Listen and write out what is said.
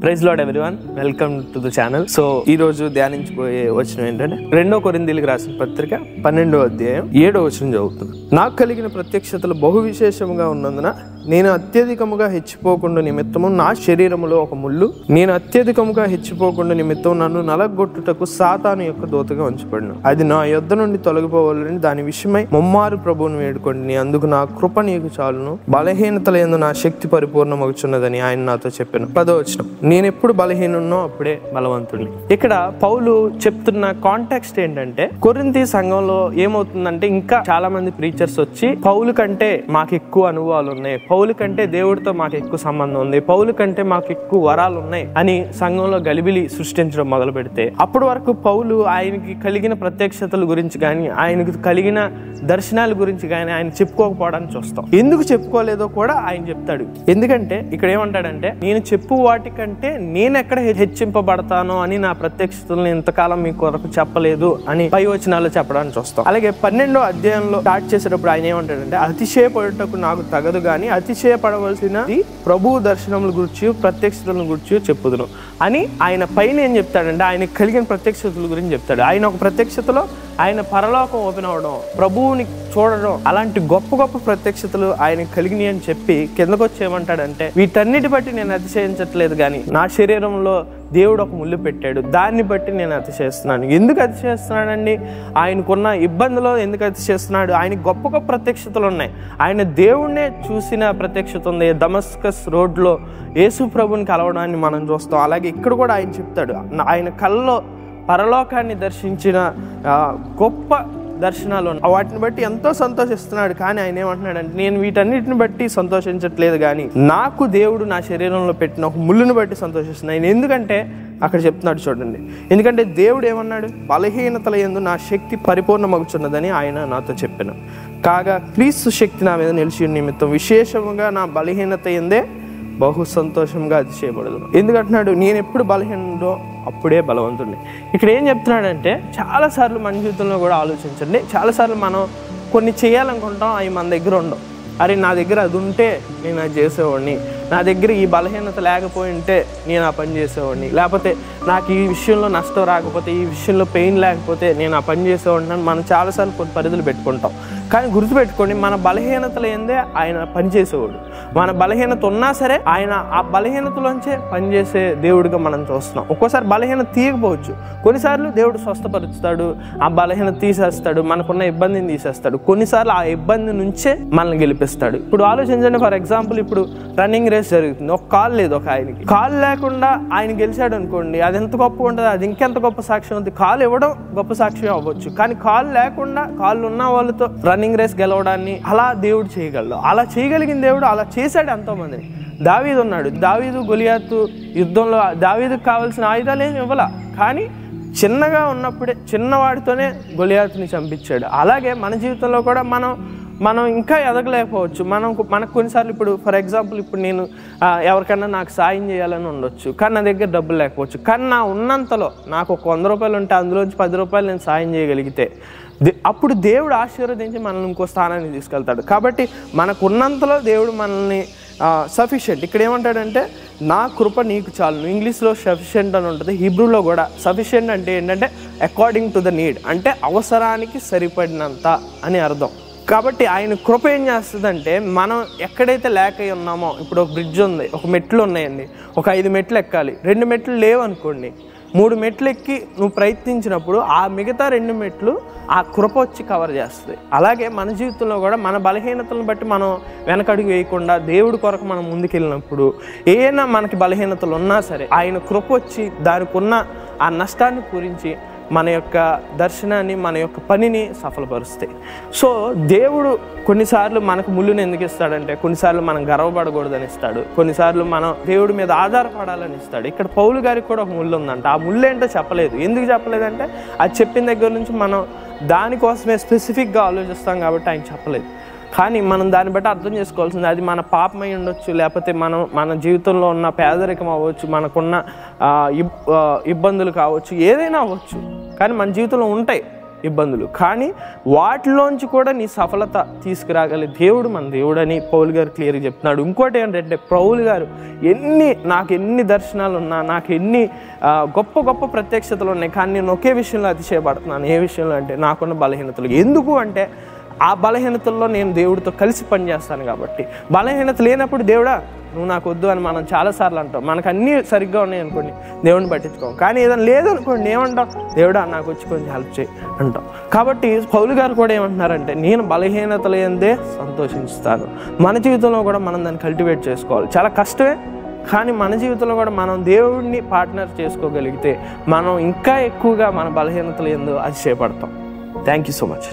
Praise Lord everyone, welcome to the channel. So ఈ రోజు ధ్యానించబోయే వచనం ఏంటంటే 2 కొరింథీయులకు రాసిన పత్రిక 12వ అధ్యాయం 7వ వచనం చదువుతున్నాను. నాకు కలిగిన ప్రత్యక్షతలు బహు విశేషముగా ఉన్నందున నేను అత్యధికముగా హెచ్చిపోకుండా నిమిత్తము నా శరీరములో ఒక ముళ్ళు, నేను అత్యధికముగా హెచ్చిపోకుండా నిమిత్తం నన్ను నలగొట్టుటకు సాతాను యొక్క దూతగా ఉంచబడిను. అది నా యొద్ద నుండి తొలగిపోవాలని దాని విషయమై ముమ్మారు ప్రభువును వేడుకోండి. అందుకు నా కృప నీకు చాలును, బలహీనతల యందు నా శక్తి పరిపూర్ణమగుచున్నదని ఆయన నాతో చెప్పాను. 10వ వచనం, నేను ఎప్పుడు బలహీనున్నో అప్పుడే బలవంతుడిని. ఇక్కడ పౌలు చెప్తున్న కాంటెక్స్ట్ ఏంటంటే, కొరింథీ సంఘంలో ఏమవుతుందంటే ఇంకా చాలా మంది ప్రీచర్స్ వచ్చి పౌలు కంటే మాకు ఎక్కువ అనుభవాలు ఉన్నాయి, పౌలు కంటే దేవుడితో మాకు ఎక్కువ సంబంధం ఉంది, పౌలు కంటే మాకు ఎక్కువ వరాలు ఉన్నాయి అని సంఘంలో గలిబిలి సృష్టించడం మొదలు పెడితే, అప్పటి వరకు పౌలు ఆయనకి కలిగిన ప్రత్యక్షతల గురించి కానీ ఆయనకు కలిగిన దర్శనాల గురించి కానీ ఆయన చెప్పుకోకపోవడానికి చూస్తాం. ఎందుకు చెప్పుకోలేదో కూడా ఆయన చెప్తాడు. ఎందుకంటే ఇక్కడ ఏమంటాడంటే, నేను చెప్పు వాటికంటే నేను ఎక్కడ హెచ్చింపబడతానో అని నా ప్రత్యక్షతలను ఇంతకాలం మీ కొరకు చెప్పలేదు అని పై వచనాల్లో చెప్పడానికి చూస్తాం. అలాగే 12వ అధ్యాయంలో స్టార్ట్ చేసేటప్పుడు ఆయన ఏమంటాడంటే, అతిశయపడుటకు నాకు తగదు గాని అతిశయపడవలసినది ప్రభు దర్శనముల గురించి ప్రత్యక్షతల గురించి చెప్పుదును అని ఆయన పైన ఏం చెప్తాడంటే, ఆయనకు కలిగిన ప్రత్యక్షతల గురించి చెప్తాడు. ఆయన ఒక ప్రత్యక్షతలో ఆయన పరలోకం ఓపెన్ అవడం, ప్రభువుని చూడడం, అలాంటి గొప్ప గొప్ప ప్రత్యక్షతలు ఆయన కలిగినాయి అని చెప్పి కిందకు వచ్చి ఏమంటాడంటే, వీటన్నిటి బట్టి నేను అతిశయించట్లేదు కానీ నా శరీరంలో దేవుడు ఒక ముళ్ళు పెట్టాడు, దాన్ని బట్టి నేను అతిశయిస్తున్నాను. ఎందుకు అతిశయిస్తున్నాడండి? ఆయనకున్న ఇబ్బందిలో ఎందుకు అతిశయిస్తున్నాడు? ఆయనకు గొప్ప గొప్ప ప్రత్యక్షతలు ఉన్నాయి. ఆయన దేవుణ్ణే చూసిన ప్రత్యక్షత ఉంది. దమస్కస్ రోడ్లో యేసు ప్రభుని కలవడాన్ని మనం చూస్తాం. అలాగే ఇక్కడ కూడా ఆయన చెప్తాడు, ఆయన కళ్ళలో పరలోకాన్ని దర్శించిన గొప్ప దర్శనాలు వాటిని బట్టి ఎంతో సంతోషిస్తున్నాడు. కానీ ఆయన ఏమంటున్నాడంటే, నేను వీటన్నిటిని బట్టి సంతోషించట్లేదు కానీ నాకు దేవుడు నా శరీరంలో పెట్టిన ఒక ముళ్ళును బట్టి సంతోషిస్తున్నాను. ఎందుకంటే అక్కడ చెప్తున్నాడు చూడండి, ఎందుకంటే దేవుడు ఏమన్నాడు, బలహీనతల యందు నా శక్తి పరిపూర్ణమగుచున్నదని ఆయన నాతో చెప్పాను. కాగా క్రీస్తు శక్తి నా మీద నిలిచి నిమిత్తం విశేషముగా నా బలహీనత యందే బహు సంతోషంగా అతిశయపడదు. ఎందుకంటున్నాడు, నేను ఎప్పుడు బలహీనుడో అప్పుడే బలవంతుడిని. ఇక్కడ ఏం చెప్తున్నాడంటే, చాలాసార్లు మన జీవితంలో కూడా ఆలోచించండి, చాలాసార్లు మనం కొన్ని చేయాలనుకుంటాం, అవి మన దగ్గర ఉండవు. అరే నా దగ్గర అది ఉంటే నేను అది చేసేవాడిని, నా దగ్గర ఈ బలహీనత లేకపోయి ఉంటే నేను ఆ పని చేసేవాడిని, లేకపోతే నాకు ఈ విషయంలో నష్టం రాకపోతే, ఈ విషయంలో పెయిన్ లేకపోతే నేను ఆ పని చేసేవాడిని అని మనం చాలాసార్లు కొన్ని పరిధులు పెట్టుకుంటాం. కానీ గుర్తుపెట్టుకోండి, మన బలహీనతలు ఏందే ఆయన పనిచేసేవాడు. మన బలహీనత ఉన్నా సరే ఆయన ఆ బలహీనతలోంచే పనిచేసే దేవుడిగా మనం చూస్తున్నాం. ఒక్కోసారి బలహీనత తీయకపోవచ్చు, కొన్నిసార్లు దేవుడు స్వస్థపరుస్తాడు, ఆ బలహీనత తీసేస్తాడు, మనకున్న ఇబ్బందిని తీసేస్తాడు, కొన్నిసార్లు ఆ ఇబ్బంది నుంచే మనల్ని గెలిపిస్తాడు. ఇప్పుడు ఆలోచించండి, ఫర్ ఎగ్జాంపుల్ ఇప్పుడు రన్నింగ్ రేస్ జరుగుతుంది, ఒక కాలు లేదు ఒక ఆయనకి, కాలు లేకుండా ఆయన గెలిచాడు అనుకోండి, అది ఎంత గొప్ప ఉంటుంది, అది ఇంకెంత గొప్ప సాక్ష్యం ఉంది. కాలు ఇవ్వడం గొప్ప సాక్ష్యం అవ్వచ్చు, కానీ కాలు లేకుండా కాళ్ళు ఉన్న వాళ్ళతో రన్నింగ్ రేస్ గెలవడాన్ని అలా దేవుడు చేయగలడు. అలా చేయగలిగిన దేవుడు అలా చేశాడు ఎంతో మందిని. దావీదు ఉన్నాడు, దావీదు గొలియాతు యుద్ధంలో దావీదుకు కావాల్సిన ఆయుధాలు ఏమి ఇవ్వాల, కానీ చిన్నగా ఉన్నప్పుడే చిన్నవాడితోనే గొలియాతుని చంపించాడు. అలాగే మన జీవితంలో కూడా మనం ఇంకా ఎదగలేకపోవచ్చు. మనకు కొన్నిసార్లు ఇప్పుడు ఫర్ ఎగ్జాంపుల్ ఇప్పుడు నేను ఎవరికన్నా నాకు సాయం చేయాలని ఉండొచ్చు, కానీ నా దగ్గర డబ్బులు లేకపోవచ్చు, కానీ నా ఉన్నంతలో నాకు ఒక 100 రూపాయలు ఉంటే అందులోంచి 10 రూపాయలు నేను సాయం చేయగలిగితే అప్పుడు దేవుడు ఆశీర్వదించి మనల్ని ఇంకో స్థానానికి తీసుకెళ్తాడు. కాబట్టి మనకు ఉన్నంతలో దేవుడు మనల్ని సఫిషియెంట్. ఇక్కడ ఏమంటాడంటే, నా కృప నీకు చాలు. ఇంగ్లీష్లో సఫిషియెంట్ అని ఉంటుంది, హీబ్రూలో కూడా సఫిషియెంట్ అంటే ఏంటంటే అకార్డింగ్ టు ద నీడ్, అంటే అవసరానికి సరిపడినంత అని అర్థం. కాబట్టి ఆయన కృప ఏం చేస్తుందంటే, మనం ఎక్కడైతే లేక ఉన్నామో, ఇప్పుడు ఒక బ్రిడ్జ్ ఉంది, ఒక మెట్లు ఉన్నాయండి, ఒక 5 మెట్లు ఎక్కాలి, 2 మెట్లు లేవనుకోండి, 3 మెట్లు ఎక్కి నువ్వు ప్రయత్నించినప్పుడు ఆ మిగతా 2 మెట్లు ఆ కృప వచ్చి కవర్ చేస్తుంది. అలాగే మన జీవితంలో కూడా మన బలహీనతలను బట్టి మనం వెనకడుగు వేయకుండా దేవుడి కొరకు మనం ముందుకెళ్ళినప్పుడు ఏమైనా మనకి బలహీనతలు ఉన్నా సరే ఆయన కృప వచ్చి దానికి ఉన్న ఆ నష్టాన్ని పూరించి మన యొక్క దర్శనాన్ని, మన యొక్క పనిని సఫలపరుస్తాయి. సో దేవుడు కొన్నిసార్లు మనకు ముళ్ళుని ఎందుకు ఇస్తాడంటే, కొన్నిసార్లు మనం గర్వపడకూడదని ఇస్తాడు, కొన్నిసార్లు మనం దేవుడి మీద ఆధారపడాలని ఇస్తాడు. ఇక్కడ పౌలు గారికి కూడా ఒక ముళ్ళు ఉందంట. ఆ ముళ్ళు ఏంటో చెప్పలేదు. ఎందుకు చెప్పలేదంటే, అది చెప్పిన దగ్గర నుంచి మనం దానికోసమే స్పెసిఫిక్గా ఆలోచిస్తాం కాబట్టి ఆయన చెప్పలేదు. కానీ మనం దాన్ని బట్టి అర్థం చేసుకోవాల్సింది, అది మన పాపమై ఉండొచ్చు, లేకపోతే మన జీవితంలో ఉన్న పేదరికం అవ్వచ్చు, మనకున్న ఇబ్బందులు కావచ్చు, ఏదైనా అవ్వచ్చు, కానీ మన జీవితంలో ఉంటాయి. ఇబ్బందులు, కానీ వాటిలోంచి కూడా నీ సఫలత తీసుకురాగలి దేవుడు మన దేవుడు అని పౌలు గారు క్లియర్గా చెప్తున్నాడు. ఇంకోటి ఏంటంటే పౌలు గారు నాకు ఎన్ని దర్శనాలు ఉన్నా, నాకు ఎన్ని గొప్ప గొప్ప ప్రత్యక్షతలు ఉన్నాయి, కానీ నేను ఒకే విషయంలో అతిశయపడుతున్నాను. ఏ విషయంలో అంటే నాకున్న బలహీనతలు. ఎందుకు అంటే ఆ బలహీనతల్లో నేను దేవుడితో కలిసి పనిచేస్తాను కాబట్టి. బలహీనత లేనప్పుడు దేవుడా నువ్వు నాకు వద్దు అని మనం చాలాసార్లు అంటాం. మనకు అన్నీ సరిగ్గా ఉన్నాయి అనుకోండి, దేవుడిని పట్టించుకోం. కానీ ఏదైనా లేదనుకోండి ఏమంటాం, దేవుడా నాకు వచ్చి కొంచెం హెల్ప్ చేయి అంటాం. కాబట్టి పౌలు గారు కూడా ఏమంటున్నారంటే నేను బలహీనతలు ఏందే సంతోషిస్తాను. మన జీవితంలో కూడా మనం దాన్ని కల్టివేట్ చేసుకోవాలి. చాలా కష్టమే, కానీ మన జీవితంలో కూడా మనం దేవుడిని పార్ట్నర్ చేసుకోగలిగితే మనం ఇంకా ఎక్కువగా మన బలహీనతలు ఏందో అతిశయపడతాం. Thank you so much.